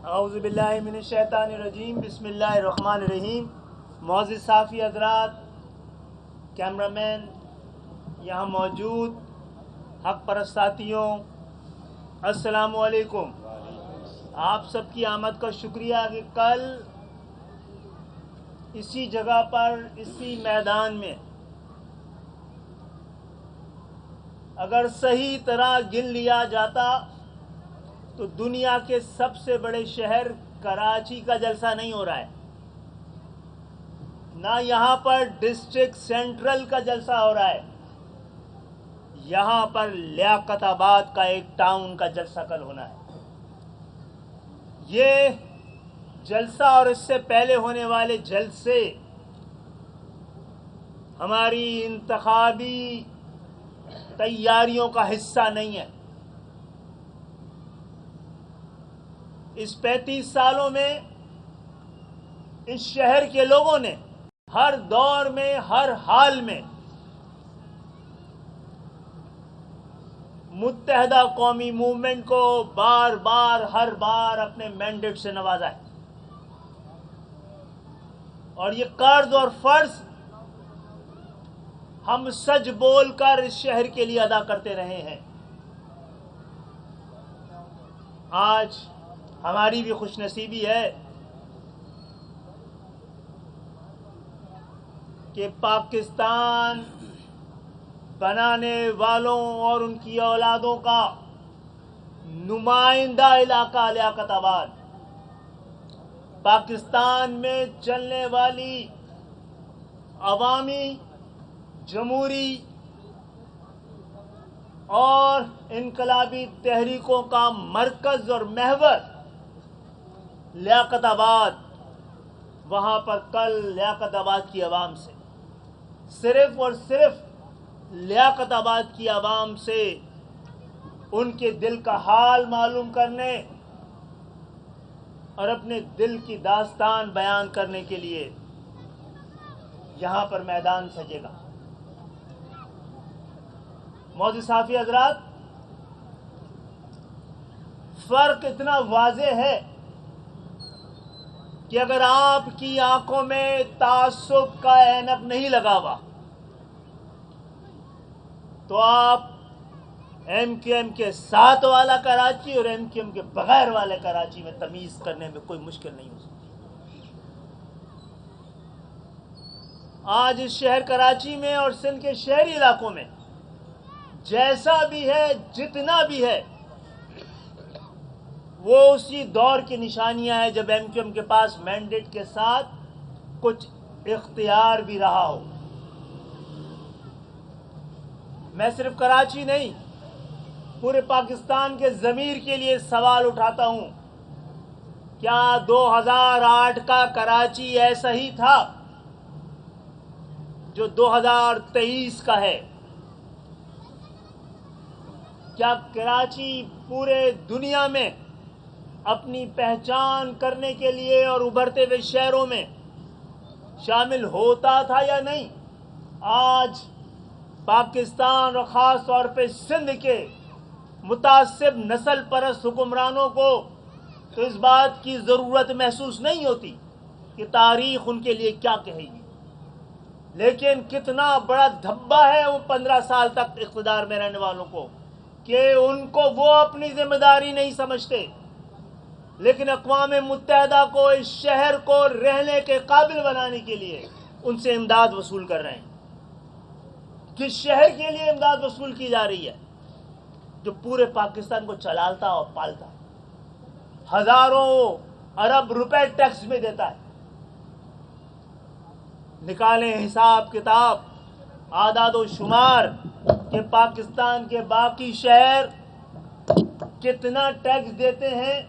اعوذ باللہ من الشیطان الرجیم، بسم اللہ الرحمن الرحیم۔ معزز صحافی حضرات، کیمرہ مین، یہاں موجود حق پرست ساتھیوں، السلام علیکم۔ آپ سب کی آمد کا شکریہ کہ کل اسی جگہ پر، اسی میدان میں اگر صحیح طرح گن لیا جاتا تو دنیا کے سب سے بڑے شہر کراچی کا جلسہ نہیں ہو رہا ہے، نہ یہاں پر ڈسٹرکٹ سینٹرل کا جلسہ ہو رہا ہے، یہاں پر لیاقت آباد کا ایک ٹاؤن کا جلسہ کل ہونا ہے۔ یہ جلسہ اور اس سے پہلے ہونے والے جلسے ہماری انتخابی تیاریوں کا حصہ نہیں ہے۔ اس 35 سالوں میں اس شہر کے لوگوں نے ہر دور میں، ہر حال میں متحدہ قومی موومنٹ کو بار بار، ہر بار اپنے مینڈیٹ سے نوازا ہے، اور یہ قرض اور فرض ہم سچ بول کر اس شہر کے لیے ادا کرتے رہے ہیں۔ آج ہماری بھی خوش نصیبی ہے کہ پاکستان بنانے والوں اور ان کی اولادوں کا نمائندہ علاقہ لیاقت آباد، پاکستان میں چلنے والی عوامی، جمہوری اور انقلابی تحریکوں کا مرکز اور محور لیاقت آباد، وہاں پر کل لیاقت آباد کی عوام سے، صرف اور صرف لیاقت آباد کی عوام سے ان کے دل کا حال معلوم کرنے اور اپنے دل کی داستان بیان کرنے کے لیے یہاں پر میدان سجے گا۔ معزز صحافی حضرات، فرق اتنا واضح ہے کہ اگر آپ کی آنکھوں میں تعصب کا اینک نہیں لگا ہوا تو آپ ایم کیو ایم کے ساتھ والا کراچی اور ایم کیو ایم کے بغیر والے کراچی میں تمیز کرنے میں کوئی مشکل نہیں ہو سکتی۔ آج اس شہر کراچی میں اور سندھ کے شہری علاقوں میں جیسا بھی ہے، جتنا بھی ہے، وہ اسی دور کی نشانیاں ہیں جب ایم کیو ایم کے پاس مینڈیٹ کے ساتھ کچھ اختیار بھی رہا ہو۔ میں صرف کراچی نہیں، پورے پاکستان کے ضمیر کے لیے سوال اٹھاتا ہوں، کیا 2008 کا کراچی ایسا ہی تھا جو 2023 کا ہے؟ کیا کراچی پورے دنیا میں اپنی پہچان کرنے کے لیے اور ابھرتے ہوئے شہروں میں شامل ہوتا تھا یا نہیں؟ آج پاکستان اور خاص طور پہ سندھ کے متعصب نسل پرست حکمرانوں کو تو اس بات کی ضرورت محسوس نہیں ہوتی کہ تاریخ ان کے لیے کیا کہے گی، لیکن کتنا بڑا دھبا ہے وہ 15 سال تک اقتدار میں رہنے والوں کو کہ ان کو وہ اپنی ذمہ داری نہیں سمجھتے، لیکن اقوام متحدہ کو اس شہر کو رہنے کے قابل بنانے کے لیے ان سے امداد وصول کر رہے ہیں۔ کس شہر کے لیے امداد وصول کی جا رہی ہے؟ جو پورے پاکستان کو چلاتا اور پالتا، ہزاروں ارب روپے ٹیکس میں دیتا ہے۔ نکالیں حساب کتاب، اعداد و شمار کہ پاکستان کے باقی شہر کتنا ٹیکس دیتے ہیں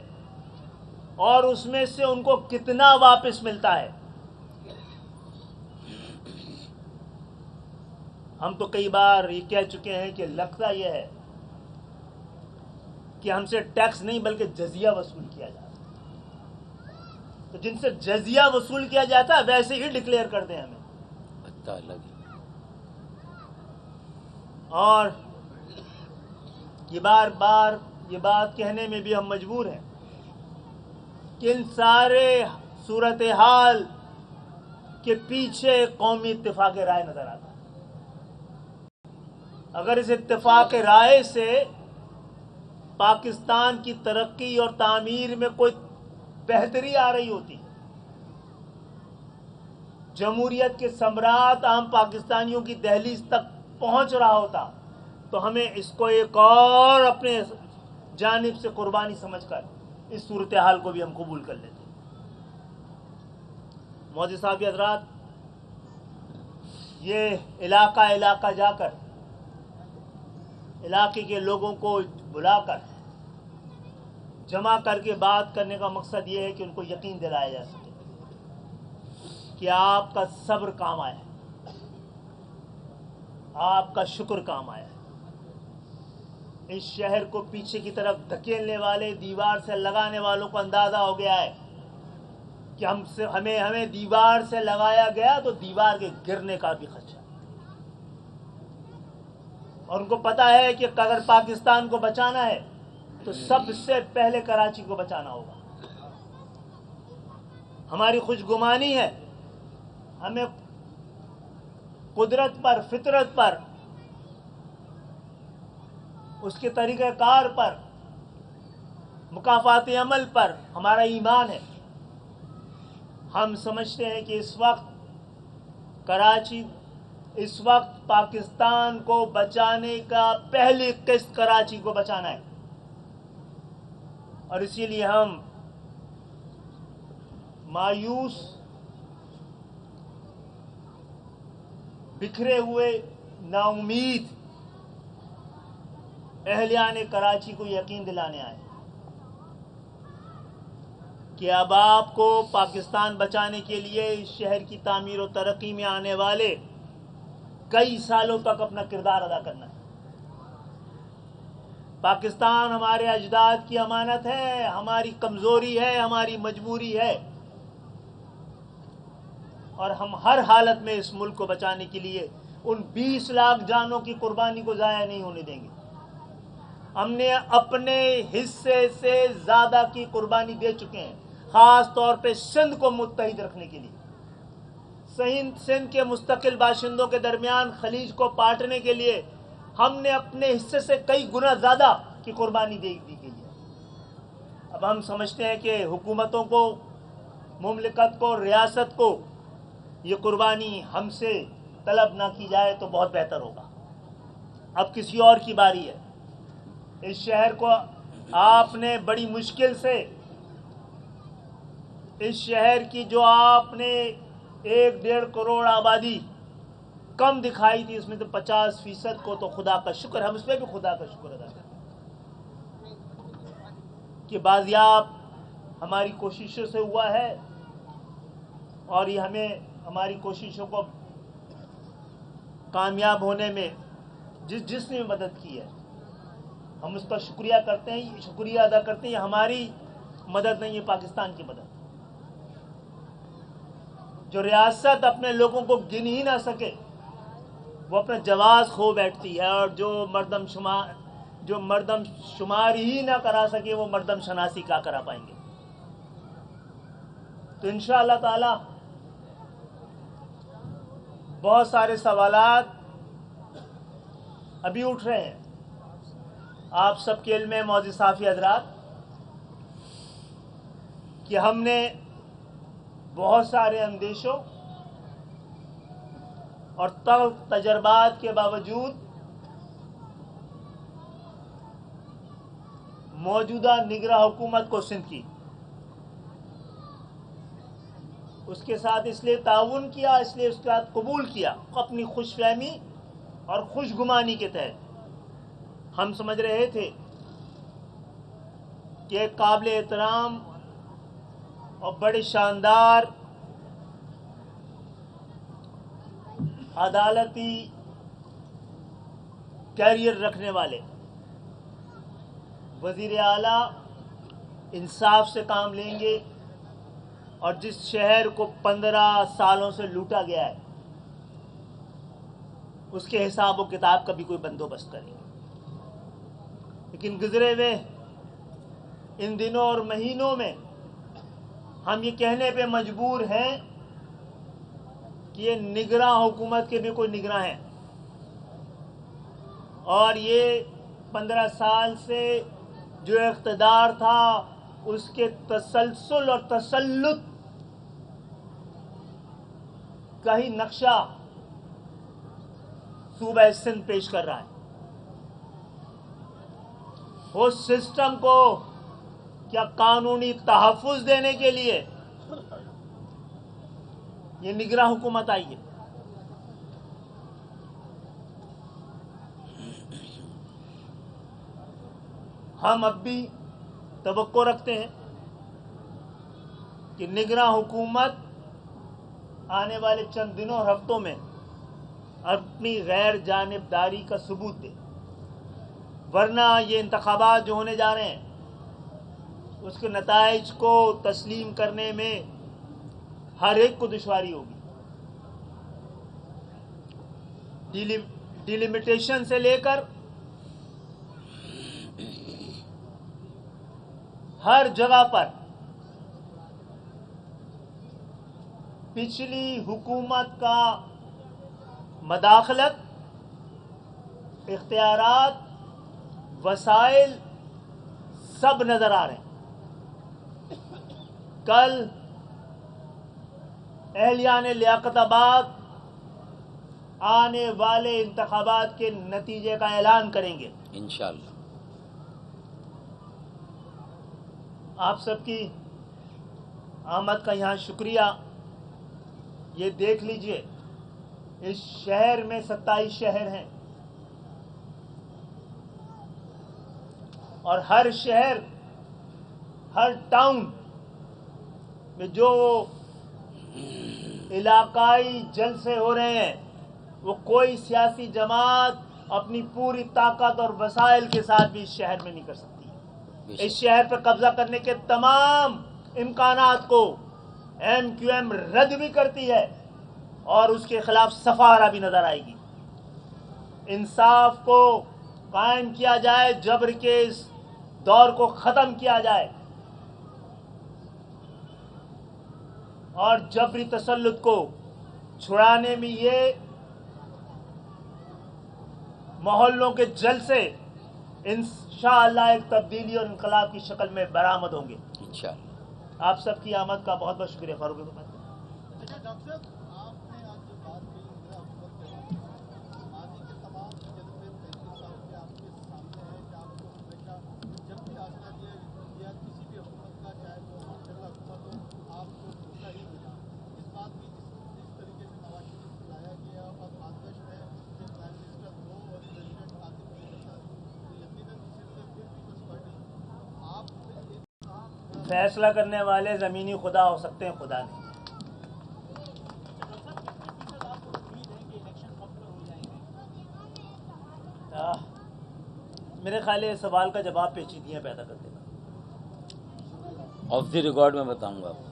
اور اس میں سے ان کو کتنا واپس ملتا ہے۔ ہم تو کئی بار یہ کہہ چکے ہیں کہ لگتا یہ ہے کہ ہم سے ٹیکس نہیں بلکہ جزیہ وصول کیا جاتا ہے، تو جن سے جزیہ وصول کیا جاتا ہے ویسے ہی ڈکلیئر کر دیں ہمیں۔ اور یہ بار بار یہ بات کہنے میں بھی ہم مجبور ہیں کہ ان سارے صورتحال کے پیچھے قومی اتفاق رائے نظر آتا ہے. اگر اس اتفاق رائے سے پاکستان کی ترقی اور تعمیر میں کوئی بہتری آ رہی ہوتی، جمہوریت کے ثمرات عام پاکستانیوں کی دہلیز تک پہنچ رہا ہوتا، تو ہمیں اس کو ایک اور اپنے جانب سے قربانی سمجھ کر اس صورتحال کو بھی ہم قبول کر لیتے. معزز صاحب حضرات، یہ علاقہ علاقہ جا کر علاقے کے لوگوں کو بلا کر جمع کر کے بات کرنے کا مقصد یہ ہے کہ ان کو یقین دلایا جا سکے کہ آپ کا صبر کام آیا ہے، آپ کا شکر کام آیا ہے. اس شہر کو پیچھے کی طرف دھکیلنے والے، دیوار سے لگانے والوں کو اندازہ ہو گیا ہے کہ ہمیں دیوار سے لگایا گیا تو دیوار کے گرنے کا بھی خدشہ، اور ان کو پتا ہے کہ اگر پاکستان کو بچانا ہے تو سب سے پہلے کراچی کو بچانا ہوگا. ہماری خوش گمانی ہے، ہمیں قدرت پر، فطرت پر، اس کے طریقہ کار پر، مکافات عمل پر ہمارا ایمان ہے. ہم سمجھتے ہیں کہ اس وقت پاکستان کو بچانے کا پہلی قسط کراچی کو بچانا ہے، اور اسی لیے ہم مایوس، بکھرے ہوئے، نا امید اہلیان کراچی کو یقین دلانے آئے کہ اب آپ کو پاکستان بچانے کے لیے اس شہر کی تعمیر و ترقی میں آنے والے کئی سالوں تک اپنا کردار ادا کرنا ہے. پاکستان ہمارے اجداد کی امانت ہے، ہماری کمزوری ہے، ہماری مجبوری ہے، اور ہم ہر حالت میں اس ملک کو بچانے کے لیے ان 20 لاکھ جانوں کی قربانی کو ضائع نہیں ہونے دیں گے. ہم نے اپنے حصے سے زیادہ کی قربانی دے چکے ہیں، خاص طور پہ سندھ کو متحد رکھنے کے لیے، سندھ کے مستقل باشندوں کے درمیان خلیج کو پاٹنے کے لیے ہم نے اپنے حصے سے کئی گنا زیادہ کی قربانی دی گئی ہے. اب ہم سمجھتے ہیں کہ حکومتوں کو، مملکت کو، ریاست کو یہ قربانی ہم سے طلب نہ کی جائے تو بہت بہتر ہوگا. اب کسی اور کی باری ہے. اس شہر کو آپ نے بڑی مشکل سے، اس شہر کی جو آپ نے 1.5 کروڑ آبادی کم دکھائی تھی، اس میں تو 50% کو تو خدا کا شکر، ہم اس پہ بھی خدا کا شکر ادا کرتے ہیں کہ بازیاب ہماری کوششوں سے ہوا ہے، اور یہ ہماری کوششوں کو کامیاب ہونے میں جس نے مدد کی ہے ہم اس کا شکریہ کرتے ہیں، شکریہ ادا کرتے ہیں. یہ ہماری مدد نہیں، یہ پاکستان کی مدد. جو ریاست اپنے لوگوں کو گن ہی نہ سکے وہ اپنا جواز کھو بیٹھتی ہے، اور جو مردم شمار ہی نہ کرا سکے وہ مردم شناسی کیا کرا پائیں گے. تو انشاءاللہ تعالی بہت سارے سوالات ابھی اٹھ رہے ہیں. آپ سب کے علم ہے معزز صحافی حضرات کہ ہم نے بہت سارے اندیشوں اور تلخ تجربات کے باوجود موجودہ نگراں حکومت کو سندھ کی اس کے ساتھ اس لیے تعاون کیا، اس لیے اس کے ساتھ قبول کیا اپنی خوش فہمی اور خوش گمانی کے تحت. ہم سمجھ رہے تھے کہ ایک قابل احترام اور بڑے شاندار عدالتی کیریئر رکھنے والے وزیر اعلیٰ انصاف سے کام لیں گے، اور جس شہر کو 15 سالوں سے لوٹا گیا ہے اس کے حساب و کتاب کا بھی کوئی بندوبست کریں گے. لیکن گزرے ہوئے ان دنوں اور مہینوں میں ہم یہ کہنے پہ مجبور ہیں کہ یہ نگراں حکومت کے بھی کوئی نگراں ہیں، اور یہ 15 سال سے جو اقتدار تھا اس کے تسلسل اور تسلط کا ہی نقشہ صوبہ سندھ پیش کر رہا ہے۔ اس سسٹم کو کیا قانونی تحفظ دینے کے لیے یہ نگراں حکومت آئی ہے۔ ہم اب بھی توقع رکھتے ہیں کہ نگراں حکومت آنے والے چند دنوں اور ہفتوں میں اپنی غیر جانبداری کا ثبوت دے، ورنہ یہ انتخابات جو ہونے جا رہے ہیں اس کے نتائج کو تسلیم کرنے میں ہر ایک کو دشواری ہوگی۔ ڈیلیمیٹیشن سے لے کر ہر جگہ پر پچھلی حکومت کا مداخلت، اختیارات، وسائل سب نظر آ رہے ہیں۔ کل اہلیان لیاقت آباد آنے والے انتخابات کے نتیجے کا اعلان کریں گے انشاءاللہ۔ آپ سب کی آمد کا یہاں شکریہ۔ یہ دیکھ لیجئے، اس شہر میں 27 شہر ہیں، اور ہر شہر، ہر ٹاؤن میں جو علاقائی جلسے ہو رہے ہیں وہ کوئی سیاسی جماعت اپنی پوری طاقت اور وسائل کے ساتھ بھی اس شہر میں نہیں کر سکتی۔ اس شہر پر قبضہ کرنے کے تمام امکانات کو ایم کیو ایم رد بھی کرتی ہے اور اس کے خلاف سفارہ بھی نظر آئے گی۔ انصاف کو قائم کیا جائے، جبر کے اس دور کو ختم کیا جائے، اور جبری تسلط کو چھڑانے میں یہ محلوں کے جلسے انشاءاللہ ایک تبدیلی اور انقلاب کی شکل میں برآمد ہوں گے انشاءاللہ۔ آپ سب کی آمد کا بہت بہت شکریہ۔ فاروق حکومت فیصلہ کرنے والے زمینی خدا ہو سکتے ہیں، خدا نہیں۔ میرے خیال ہے سوال کا جواب پیچیدگیاں پیدا کر دے گا۔ آف دی ریکارڈ میں بتاؤں گا آپ کو۔